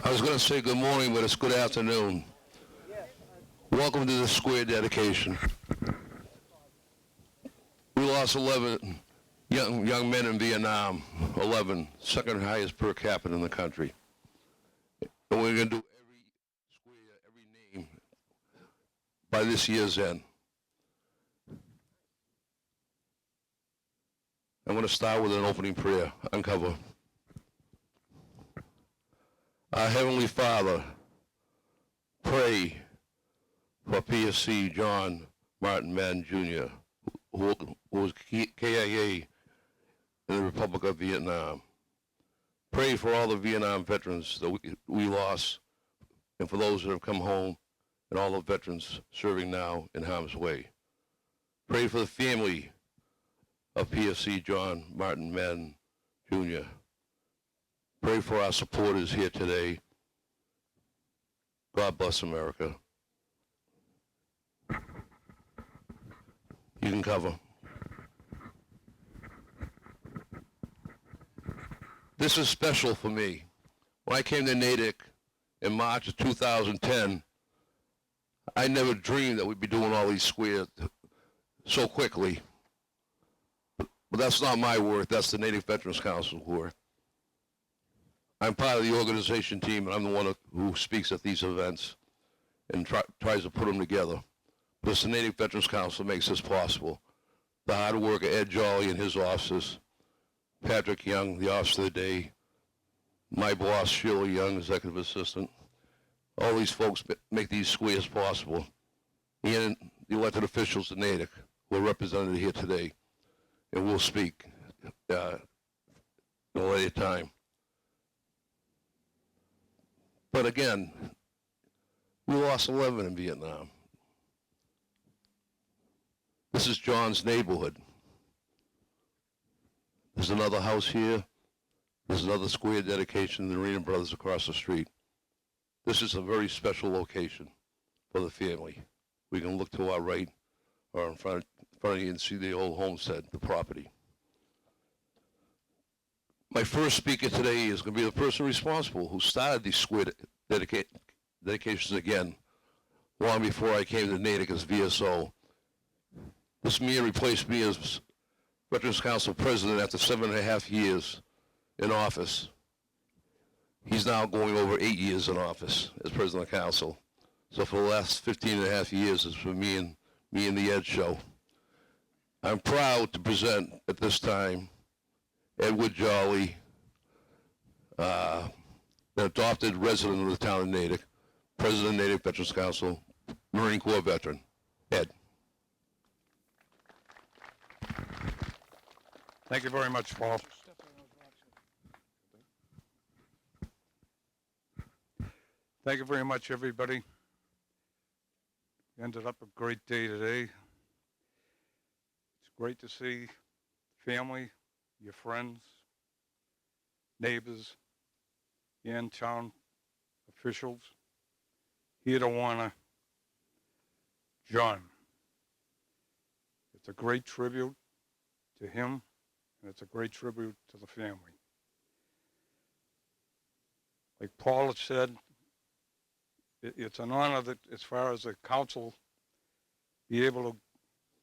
I was going to say good morning, but it's good afternoon. Welcome to the square dedication. We lost 11 young men in Vietnam, 11, second highest per capita in the country. And we're going to do every square, every name by this year's end. I'm going to start with an opening prayer. Uncover. Our Heavenly Father, pray for PFC John Martin Madden Jr., who was KIA in the Republic of Vietnam. Pray for all the Vietnam veterans that we lost, and for those that have come home, and all the veterans serving now in harm's way. Pray for the family of PFC John Martin Madden Jr. Pray for our supporters here today. God bless America. You can cover. This is special for me. When I came to Natick in March of 2010, I never dreamed that we'd be doing all these squares so quickly. But that's not my work, that's the Natick Veterans Council work. I'm part of the organization team, and I'm the one who speaks at these events and tries to put them together. But it's the Natick Veterans Council that makes this possible. The hard work of Ed Jolly and his officers, Patrick Young, the officer of the day, my boss, Shirley Young, executive assistant. All these folks make these squares possible. And the elected officials in Natick who are represented here today. And we'll speak at a later time. But again, we lost 11 in Vietnam. This is John's neighborhood. There's another house here. There's another square dedication, the Arena Brothers across the street. This is a very special location for the family. We can look to our right or in front of you and see the old homestead, the property. My first speaker today is going to be the person responsible who started these square dedications again, long before I came to Natick as VSO. This man replaced me as Veterans Council President after 7.5 years in office. He's now going over 8 years in office as President of the Council. So for the last 15.5 years, it's been me and the Ed Show. I'm proud to present at this time Edward Jolly, an adopted resident of the town of Natick, President of Natick Veterans Council, Marine Corps veteran. Ed. Thank you very much, Paul. Thank you very much, everybody. Ended up a great day today. It's great to see family, your friends, neighbors, and town officials here to honor John. It's a great tribute to him, and it's a great tribute to the family. Like Paul had said, it's an honor that, as far as the council, be able to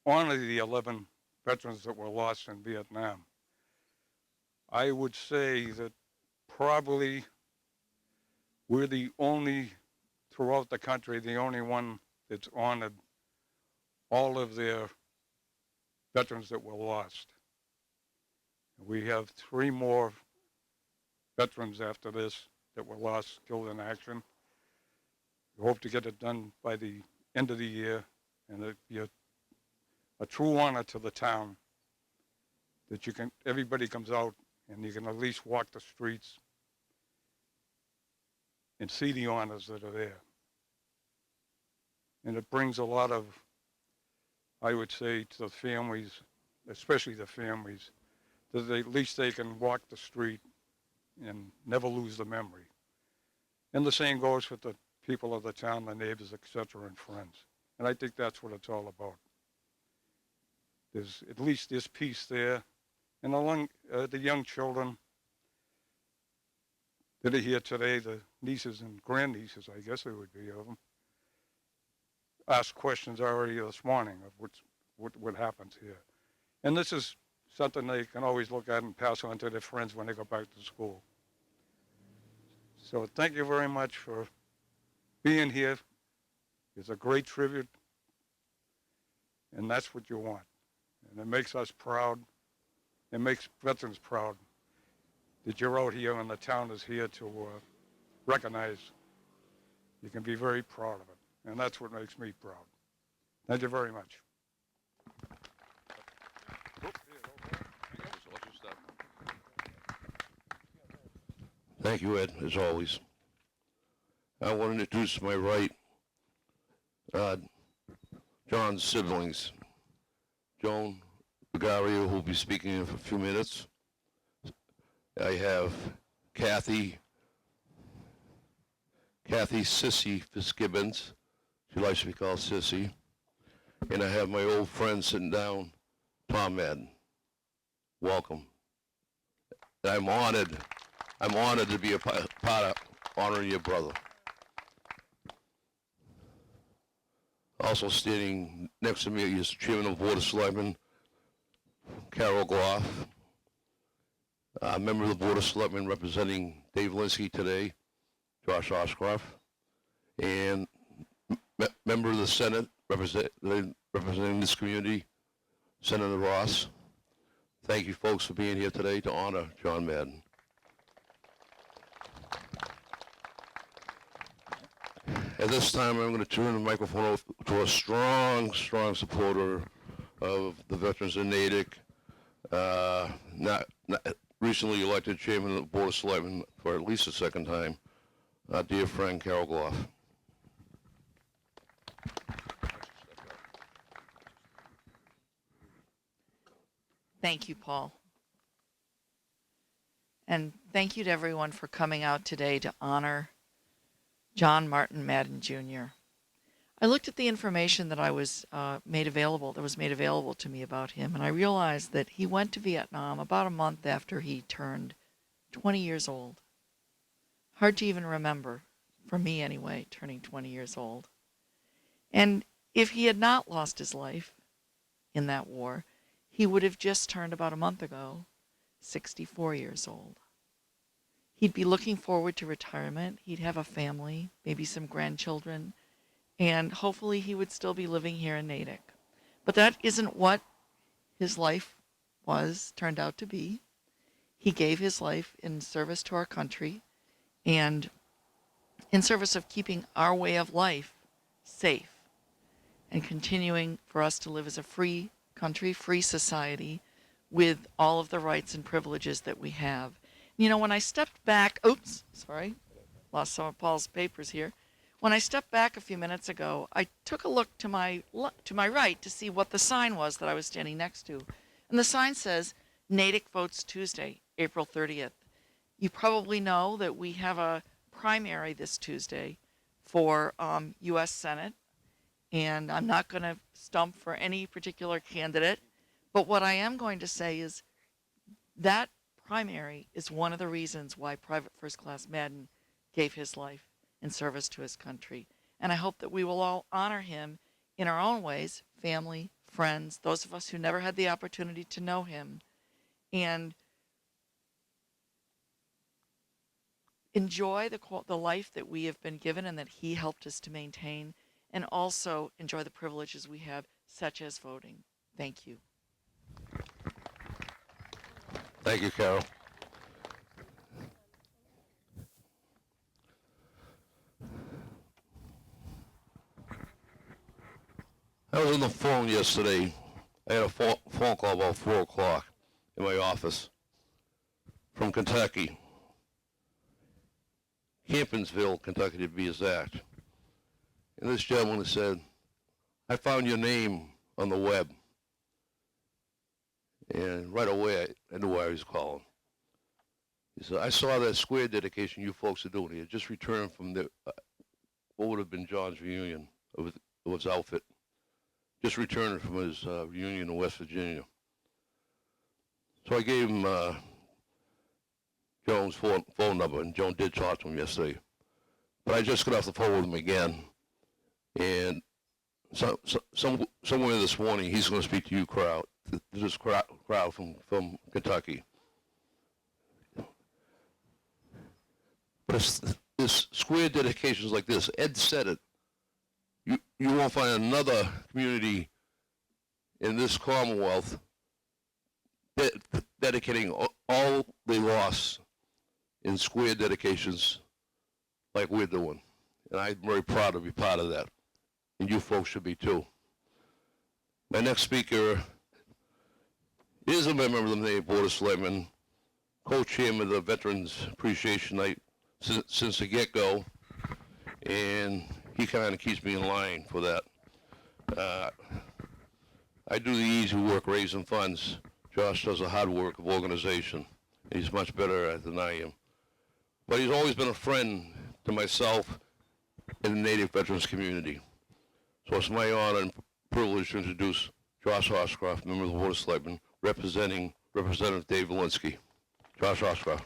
honor the 11 veterans that were lost in Vietnam. I would say that probably we're the only, throughout the country, the only one that's honored all of their veterans that were lost. We have 3 more veterans after this that were lost, killed in action. We hope to get it done by the end of the year, and it'd be a true honor to the town that everybody comes out and you can at least walk the streets and see the honors that are there. And it brings a lot of, I would say, to the families, especially the families, that at least they can walk the street and never lose the memory. And the same goes with the people of the town, the neighbors, etc., and friends. And I think that's what it's all about. There's at least this piece there. And along the young children, that are here today, the nieces and grandnieces, I guess there would be of them, asked questions already this morning of what happens here. And this is something they can always look at and pass on to their friends when they go back to school. So thank you very much for being here. It's a great tribute, and that's what you want. And it makes us proud. It makes veterans proud that you're out here and the town is here to recognize. You can be very proud of it, and that's what makes me proud. Thank you very much. Thank you, Ed, as always. I want to introduce to my right John's siblings. Joan Bagario, who will be speaking in a few minutes. I have Kathy Sissy Fitzgibbons. She likes to be called Sissy. And I have my old friend sitting down, Tom Madden. Welcome. I'm honored to be a part of honoring your brother. Also standing next to me is Chairman of the Board of Selectmen, Carol Goff. A member of the Board of Selectmen representing Dave Linsky today, Josh Oshkoff. And member of the Senate representing this community, Senator Ross. Thank you folks for being here today to honor John Madden. At this time, I'm going to turn the microphone over to a strong supporter of the veterans in Natick, not recently elected chairman of the Board of Selectmen for at least a second time, dear friend Carol Goff. Thank you, Paul. And thank you to everyone for coming out today to honor John Martin Madden Jr. I looked at the information that was made available to me about him, and I realized that he went to Vietnam about a month after he turned 20 years old. Hard to even remember, for me anyway, turning 20 years old. And if he had not lost his life in that war, he would have just turned about a month ago 64 years old. He'd be looking forward to retirement. He'd have a family, maybe some grandchildren, and hopefully he would still be living here in Natick. But that isn't what his life turned out to be. He gave his life in service to our country and in service of keeping our way of life safe and continuing for us to live as a free country, free society with all of the rights and privileges that we have. You know, when I stepped back, lost some of Paul's papers here. When I stepped back a few minutes ago, I took a look to my right to see what the sign was that I was standing next to. And the sign says, Natick votes Tuesday, April 30th. You probably know that we have a primary this Tuesday for U.S. Senate. And I'm not going to stump for any particular candidate. But what I am going to say is that primary is one of the reasons why Private First Class Madden gave his life in service to his country. And I hope that we will all honor him in our own ways, family, friends, those of us who never had the opportunity to know him, and enjoy the life that we have been given and that he helped us to maintain, and also enjoy the privileges we have, such as voting. Thank you. Thank you, Carol. I was on the phone yesterday. I had a phone call about 4 o'clock in my office from Kentucky. Campinsville, Kentucky to be exact. And this gentleman said, I found your name on the web. And right away, I knew why he was calling. He said, I saw that square dedication you folks are doing. He had just returned from what would have been John's reunion of his outfit. Just returning from his reunion in West Virginia. So I gave him Joan's phone number, and Joan did talk to him yesterday. But I just got off the phone with him again, and somewhere this morning he's going to speak to you, crowd, this crowd from Kentucky. But it's square dedications like this. Ed said it. You won't find another community in this Commonwealth dedicating all they lost in square dedications like we're doing. And I'm very proud to be part of that. And you folks should be too. My next speaker is a member of the Natick Board of Selectmen, co-chairman of the Veterans Appreciation Night since the get-go, and he kind of keeps me in line for that. I do the easy work, raising funds. Josh does the hard work of organization. He's much better at it than I am. But he's always been a friend to myself and the Native veterans community. So it's my honor and privilege to introduce Josh Horscroft, member of the Board of Selectmen, representing Representative Dave Valinsky. Josh Horscroft.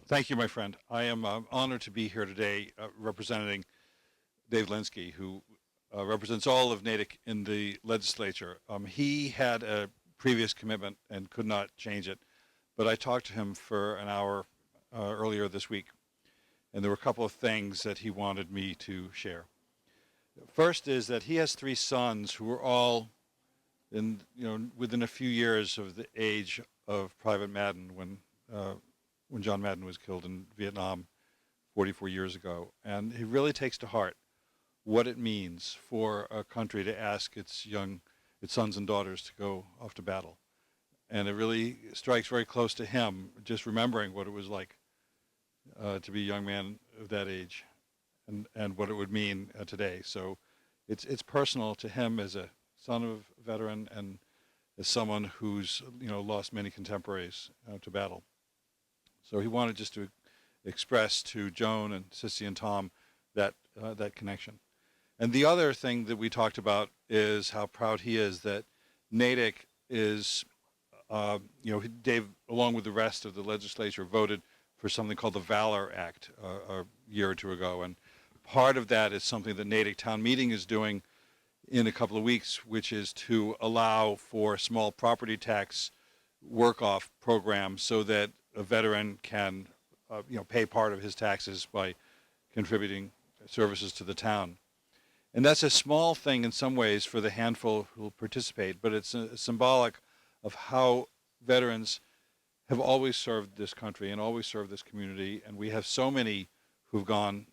Thank you, my friend. I am honored to be here today representing Dave Linsky, who represents all of Natick in the legislature. He had a previous commitment and could not change it, but I talked to him for an hour earlier this week, and there were a couple of things that he wanted me to share. First is that he has 3 sons who are all within a few years of the age of Private Madden when John Madden was killed in Vietnam 44 years ago. And he really takes to heart what it means for a country to ask its sons and daughters to go off to battle. And it really strikes very close to him, just remembering what it was like to be a young man of that age and what it would mean today. So it's personal to him as a son of a veteran and as someone who's lost many contemporaries to battle. So he wanted just to express to Joan and Sissy and Tom that connection. And the other thing that we talked about is how proud he is that Natick is, Dave, along with the rest of the legislature, voted for something called the Valor Act a year or two ago. And part of that is something that Natick Town Meeting is doing in a couple of weeks, which is to allow for small property tax work-off programs so that a veteran can pay part of his taxes by contributing services to the town. And that's a small thing in some ways for the handful who will participate, but it's symbolic of how veterans have always served this country and always served this community. And we have so many who've gone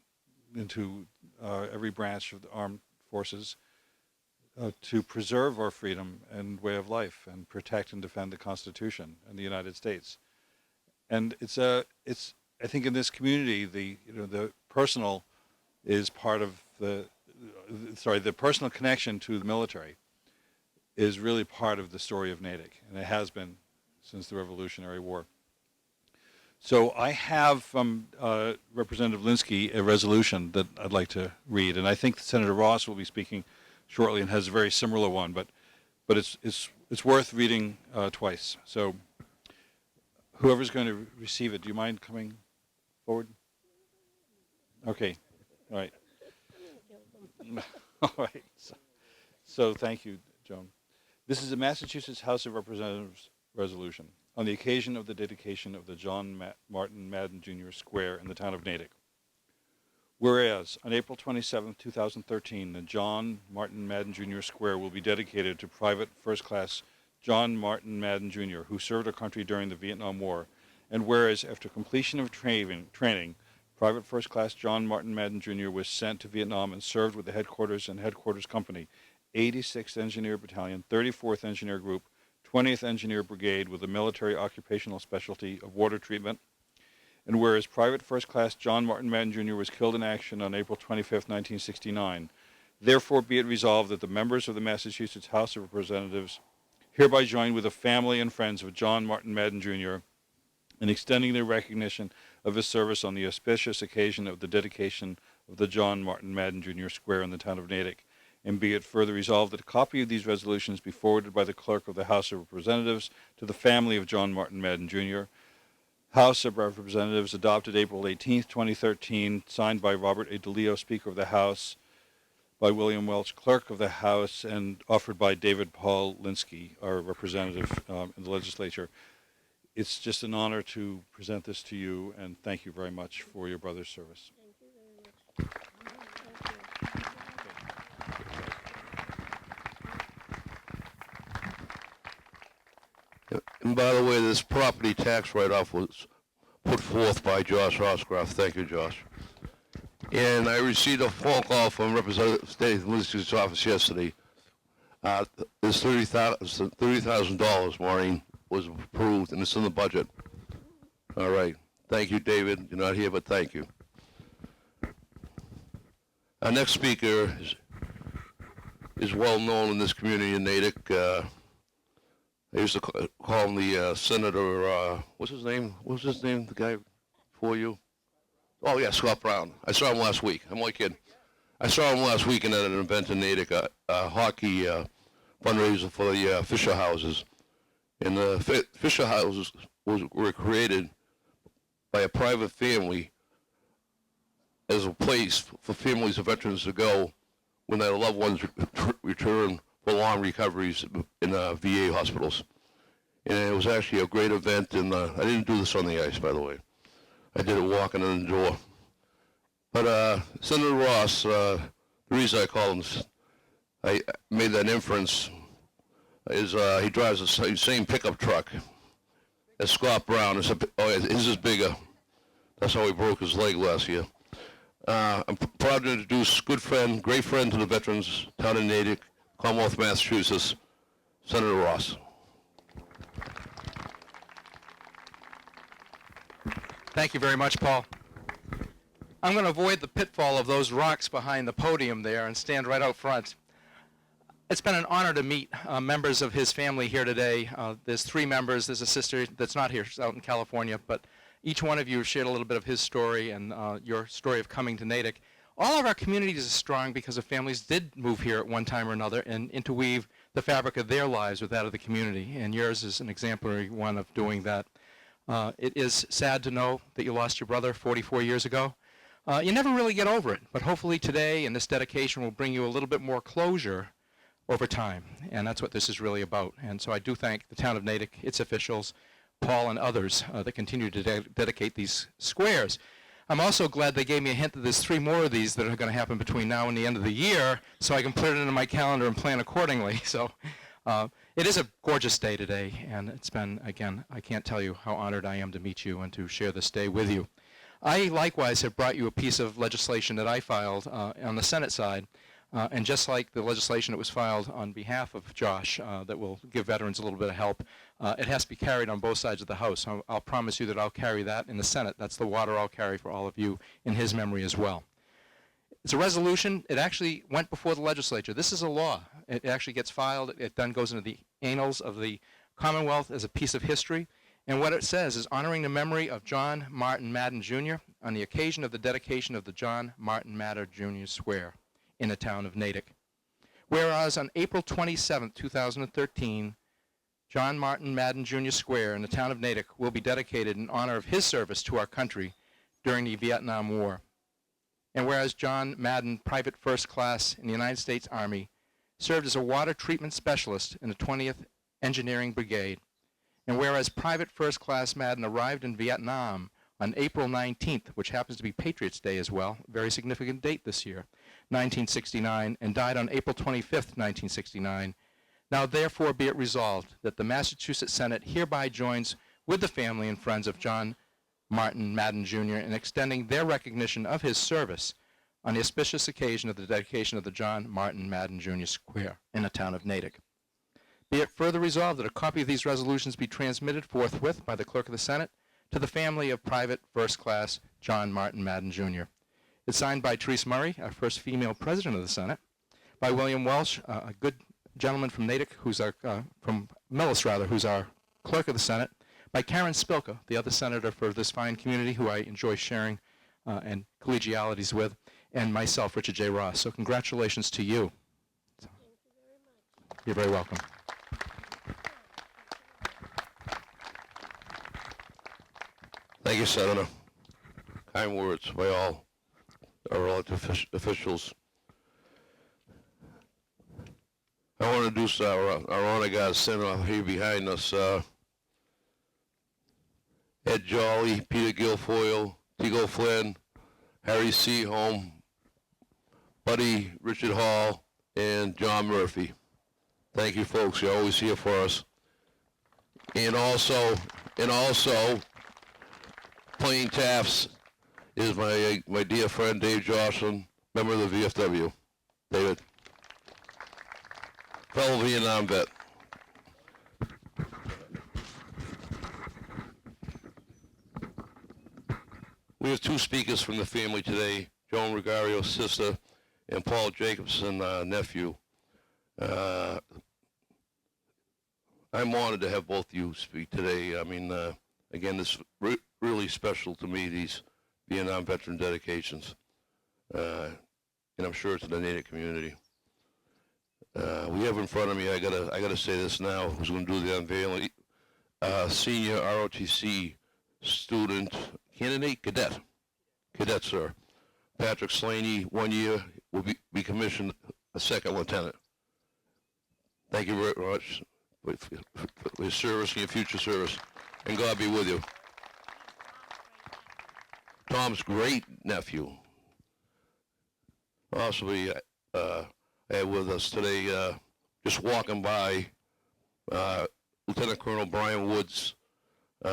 into every branch of the armed forces to preserve our freedom and way of life and protect and defend the Constitution and the United States. And I think in this community, the personal is part of the personal connection to the military is really part of the story of Natick, and it has been since the Revolutionary War. So I have from Representative Linsky a resolution that I'd like to read, and I think Senator Ross will be speaking shortly and has a very similar one, but it's worth reading twice. So whoever's going to receive it, do you mind coming forward? Okay, all right. All right. So thank you, Joan. This is a Massachusetts House of Representatives resolution on the occasion of the dedication of the John Martin Madden Jr. Square in the town of Natick. Whereas, on April 27, 2013, the John Martin Madden Jr. Square will be dedicated to Private First Class John Martin Madden Jr., who served our country during the Vietnam War, and whereas, after completion of training, Private First Class John Martin Madden Jr. was sent to Vietnam and served with the Headquarters and Headquarters Company, 86th Engineer Battalion, 34th Engineer Group, 20th Engineer Brigade with a military occupational specialty of water treatment. And whereas Private First Class John Martin Madden Jr. was killed in action on April 25, 1969, therefore be it resolved that the members of the Massachusetts House of Representatives hereby join with the family and friends of John Martin Madden Jr. in extending their recognition of his service on the auspicious occasion of the dedication of the John Martin Madden Jr. Square in the town of Natick, And be it further resolved that a copy of these resolutions be forwarded by the Clerk of the House of Representatives to the family of John Martin Madden, Jr. House of Representatives adopted April 18, 2013, signed by Robert A. DeLeo, Speaker of the House, by William Welch, Clerk of the House, and offered by David Paul Linsky, our representative in the legislature. It's just an honor to present this to you, and thank you very much for your brother's service. And by the way, this property tax write-off was put forth by Josh Oscroft. Thank you, Josh. And I received a phone call from Representative Dave Linsky's office yesterday. This $30,000, Maureen, was approved, and it's in the budget. All right. Thank you, David. You're not here, but thank you. Our next speaker is well known in this community in Natick. I used to call him the Senator, what's his name? What was his name, the guy before you? Oh, yeah, Scott Brown. I saw him last week. I'm only kidding. I saw him last weekend at an event in Natick, a hockey fundraiser for the Fisher Houses. And the Fisher Houses were created by a private family as a place for families of veterans to go when their loved ones return for long recoveries in VA hospitals. And it was actually a great event, and I didn't do this on the ice, by the way. I did it walking in the door. But Senator Ross, the reason I call him, I made that inference, is he drives the same pickup truck as Scott Brown. His is bigger. That's how he broke his leg last year. I'm proud to introduce good friend, great friend to the veterans, town of Natick, Commonwealth, Massachusetts, Senator Ross. Thank you very much, Paul. I'm going to avoid the pitfall of those rocks behind the podium there and stand right out front. It's been an honor to meet members of his family here today. There's 3 members. There's a sister that's not here. She's out in California. But each one of you shared a little bit of his story and your story of coming to Natick. All of our communities are strong because the families did move here at one time or another and interweave the fabric of their lives with that of the community. And yours is an exemplary one of doing that. It is sad to know that you lost your brother 44 years ago. You never really get over it, but hopefully today and this dedication will bring you a little bit more closure over time, and that's what this is really about. And so I do thank the town of Natick, its officials, Paul and others that continue to dedicate these squares. I'm also glad they gave me a hint that there's 3 more of these that are going to happen between now and the end of the year, so I can put it into my calendar and plan accordingly. So it is a gorgeous day today, and it's been, again, I can't tell you how honored I am to meet you and to share this day with you. I likewise have brought you a piece of legislation that I filed on the Senate side, and just like the legislation that was filed on behalf of Josh that will give veterans a little bit of help, it has to be carried on both sides of the House. I'll promise you that I'll carry that in the Senate. That's the water I'll carry for all of you in his memory as well. It's a resolution. It actually went before the legislature. This is a law. It actually gets filed. It then goes into the annals of the Commonwealth as a piece of history. And what it says is honoring the memory of John Martin Madden, Jr. on the occasion of the dedication of the John Martin Madden, Jr. Square in the town of Natick. Whereas on April 27, 2013, John Martin Madden, Jr. Square in the town of Natick will be dedicated in honor of his service to our country during the Vietnam War. And whereas John Madden, Private First Class in the United States Army, served as a water treatment specialist in the 20th Engineering Brigade, and whereas Private First Class Madden arrived in Vietnam on April 19th, which happens to be Patriots Day as well, very significant date this year, 1969, and died on April 25th, 1969, now therefore be it resolved that the Massachusetts Senate hereby joins with the family and friends of John Martin Madden, Jr. in extending their recognition of his service on the auspicious occasion of the dedication of the John Martin Madden, Jr. Square in the town of Natick. Be it further resolved that a copy of these resolutions be transmitted forthwith by the Clerk of the Senate to the family of Private First Class John Martin Madden, Jr. It's signed by Therese Murray, our first female president of the Senate, by William Welch, a good gentleman from Natick, from Millis rather, who's our Clerk of the Senate, by Karen Spilka, the other senator for this fine community who I enjoy sharing and collegialities with, and myself, Richard J. Ross. So congratulations to you. You're very welcome. Thank you, Senator. Kind words by all our elected officials. I want to introduce our honor guard senator here behind us. Ed Jolly, Peter Guilfoyle, Tigo Flynn, Harry Seaholm, Buddy Richard Hall, and John Murphy. Thank you, folks. You're always here for us. And also, playing taps is my dear friend Dave Jocelyn, member of the VFW. David, fellow Vietnam vet. We have two speakers from the family today, Joan Regario's sister and Paul Jacobson, nephew. I'm honored to have both of you speak today. I mean, again, this is really special to me, these Vietnam veteran dedications. And I'm sure to the Natick community. We have in front of me, I gotta say this now, who's gonna do the unveiling, senior ROTC student, cadet, sir. Patrick Slaney, 1 year, will be commissioned a second lieutenant. Thank you very much for your service and your future service, and God be with you. Tom's great nephew. Also, we had with us today, just walking by, Lieutenant Colonel Brian Woods,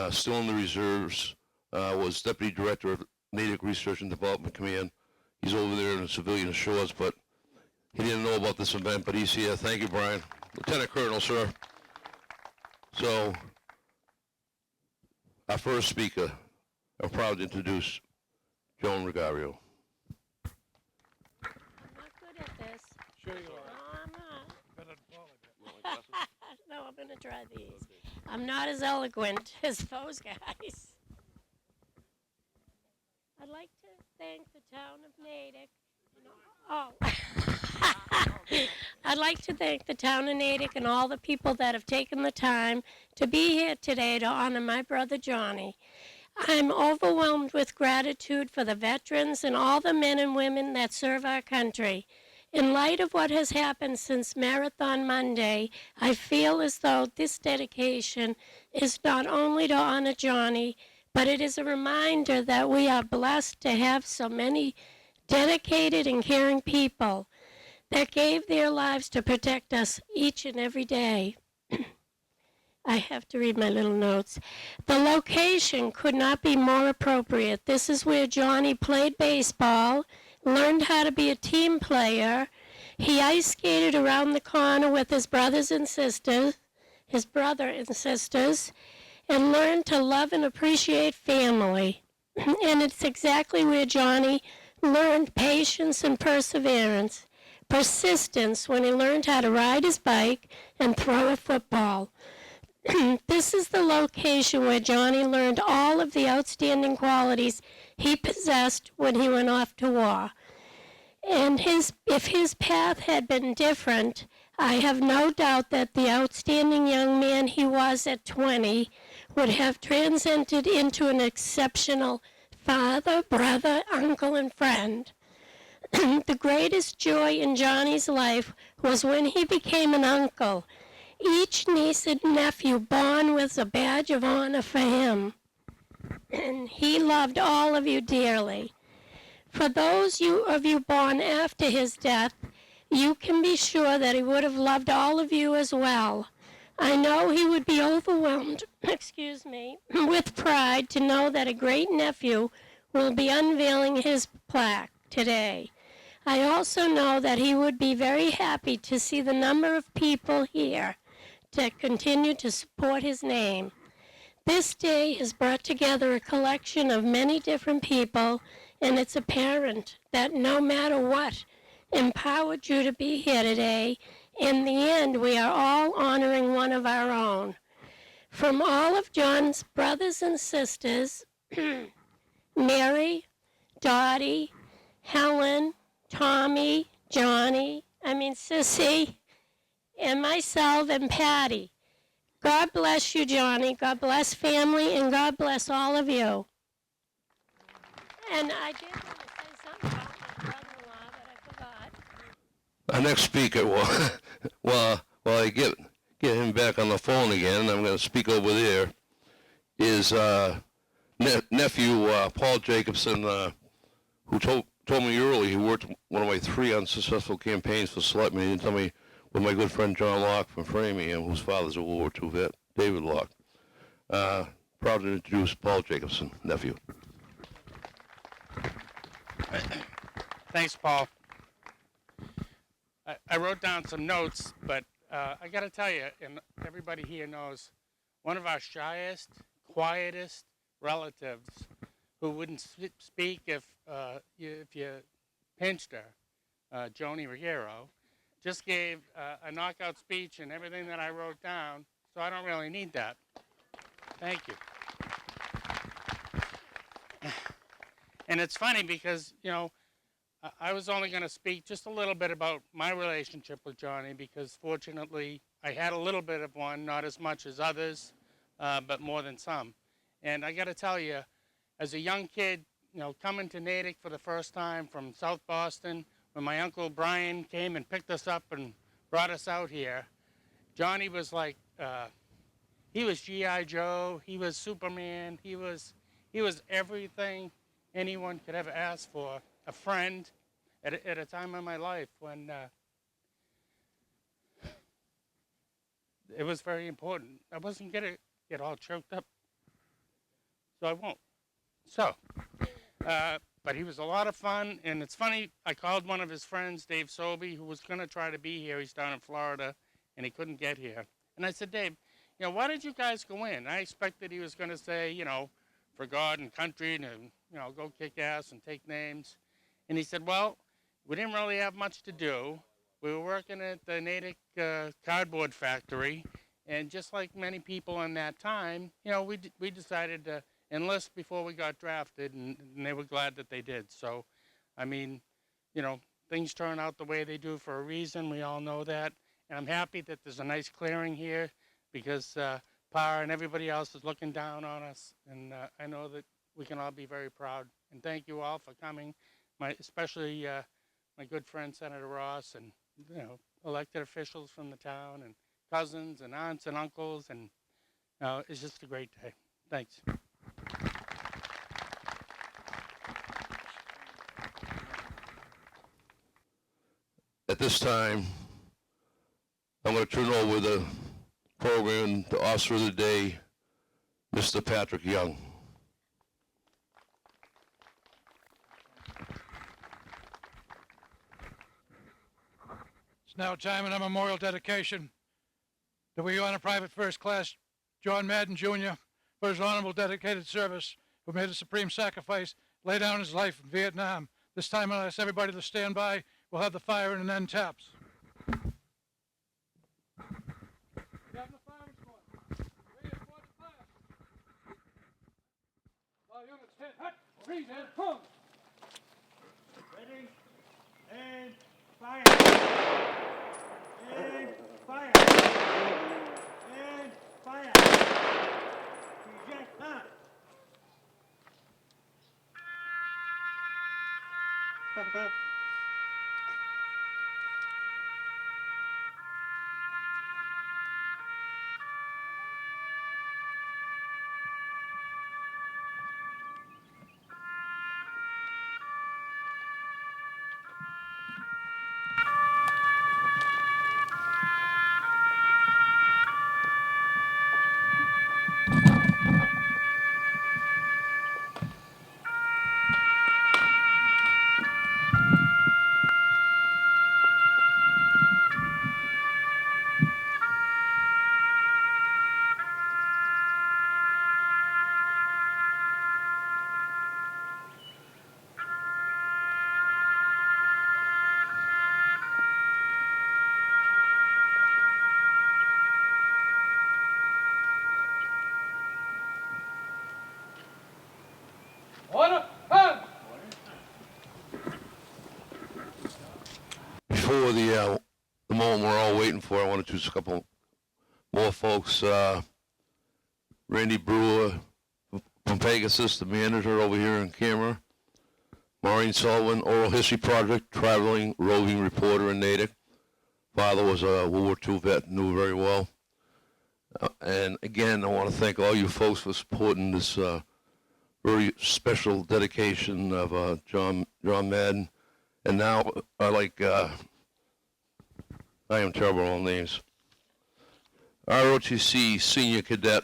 still in the reserves, was Deputy Director of Natick Research and Development Command. He's over there in the civilian shores, but he didn't know about this event, but he's here. Thank you, Brian. Lieutenant Colonel, sir. So, our first speaker, I'm proud to introduce Joan Regario. I'm not good at this. Sure you are. No, I'm not. No, I'm going to try these. I'm not as eloquent as those guys. I'd like to thank the town of Natick. I'd like to thank the town of Natick and all the people that have taken the time to be here today to honor my brother Johnny. I'm overwhelmed with gratitude for the veterans and all the men and women that serve our country. In light of what has happened since Marathon Monday, I feel as though this dedication is not only to honor Johnny, but it is a reminder that we are blessed to have so many dedicated and caring people that gave their lives to protect us each and every day. I have to read my little notes. The location could not be more appropriate. This is where Johnny played baseball, learned how to be a team player. He ice skated around the corner with his brother and sisters, and learned to love and appreciate family. And it's exactly where Johnny learned patience and perseverance, persistence when he learned how to ride his bike and throw a football. This is the location where Johnny learned all of the outstanding qualities he possessed when he went off to war. And if his path had been different, I have no doubt that the outstanding young man he was at 20 would have transcended into an exceptional father, brother, uncle, and friend. The greatest joy in Johnny's life was when he became an uncle. Each niece and nephew born was a badge of honor for him. And he loved all of you dearly. For those of you born after his death, you can be sure that he would have loved all of you as well. I know he would be overwhelmed, with pride to know that a great nephew will be unveiling his plaque today. I also know that he would be very happy to see the number of people here to continue to support his name. This day has brought together a collection of many different people, and it's apparent that no matter what empowered you to be here today, in the end, we are all honoring one of our own. From all of John's brothers and sisters, Mary, Dottie, Helen, Tommy, Sissy, and myself and Patty. God bless you, Johnny. God bless family, and God bless all of you. And I did want to say something about my brother-in-law, but I forgot. Our next speaker, while I get him back on the phone again, I'm going to speak over there, is nephew Paul Jacobson, who told me earlier he worked one of my 3 unsuccessful campaigns for selectmen. He didn't tell me with my good friend John Locke from Framingham, whose father's a World War II vet, David Locke. Proud to introduce Paul Jacobson, nephew. Thanks, Paul. I wrote down some notes, but I got to tell you, and everybody here knows, one of our shyest, quietest relatives who wouldn't speak if you pinched her, Joni Ruggiero, just gave a knockout speech and everything that I wrote down, so I don't really need that. Thank you. And it's funny because, you know, I was only going to speak just a little bit about my relationship with Johnny because fortunately I had a little bit of one, not as much as others, but more than some. And I got to tell you, as a young kid, you know, coming to Natick for the first time from South Boston, when my Uncle Brian came and picked us up and brought us out here, Johnny was like, he was G.I. Joe, he was Superman, he was everything anyone could ever ask for. A friend at a time in my life when it was very important. I wasn't going to get all choked up, so I won't. So, but he was a lot of fun, and it's funny, I called one of his friends, Dave Sobey, who was going to try to be here. He's down in Florida, and he couldn't get here. And I said, Dave, you know, why did you guys go in? I expected he was going to say, you know, for God and country, and, you know, go kick ass and take names. And he said, well, we didn't really have much to do. We were working at the Natick cardboard factory, and just like many people in that time, you know, we decided to enlist before we got drafted, and they were glad that they did. So, I mean, you know, things turn out the way they do for a reason. We all know that. And I'm happy that there's a nice clearing here because PAR and everybody else is looking down on us, and I know that we can all be very proud. And thank you all for coming. Especially my good friend Senator Ross and, you know, elected officials from the town and cousins and aunts and uncles, and it's just a great day. Thanks. At this time, I'm going to turn over the program to Officer of the Day, Mr. Patrick Young. It's now time in our memorial dedication that we honor Private First Class John Madden Jr. for his honorable dedicated service, who made a supreme sacrifice, lay down his life in Vietnam. This time I ask everybody to stand by. We'll have the fire and end taps. Ready and fire! And fire! And fire! Reject that! Before the moment we're all waiting for, before, I want to introduce a couple more folks. Randy Brewer from Pegasus, the manager over here in camera. Maureen Sullivan, Oral History Project, traveling roving reporter in Natick. Father was a World War II vet, knew very well. And again, I want to thank all you folks for supporting this very special dedication of John Madden. And now I am terrible on names. ROTC Senior Cadet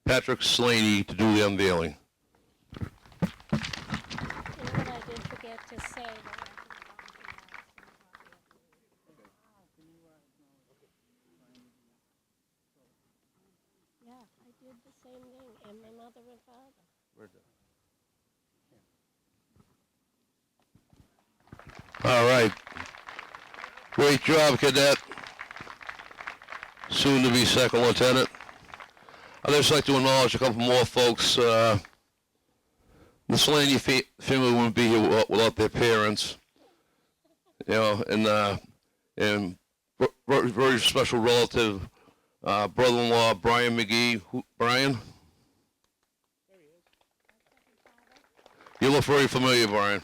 Patrick Slaney to do the unveiling. You know what I did forget to say? Yeah, I did the same thing, and my mother and father. All right. Great job, Cadet. Soon to be second lieutenant. I'd just like to acknowledge a couple more folks. The Slaney family wouldn't be here without their parents. You know, and very, very special relative, brother-in-law Brian McGee. Brian? You look very familiar, Brian.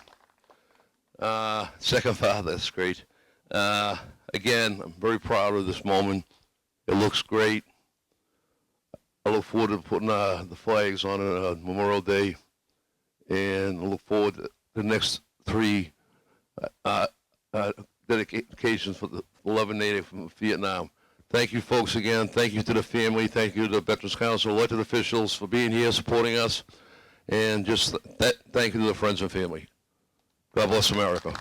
Second father, that's great. Again, I'm very proud of this moment. It looks great. I look forward to putting the flags on Memorial Day, and I look forward to the next 3 dedications for the 11 Native from Vietnam. Thank you, folks, again. Thank you to the family. Thank you to the Veterans Council, elected officials for being here, supporting us, and just thank you to the friends and family. God bless America.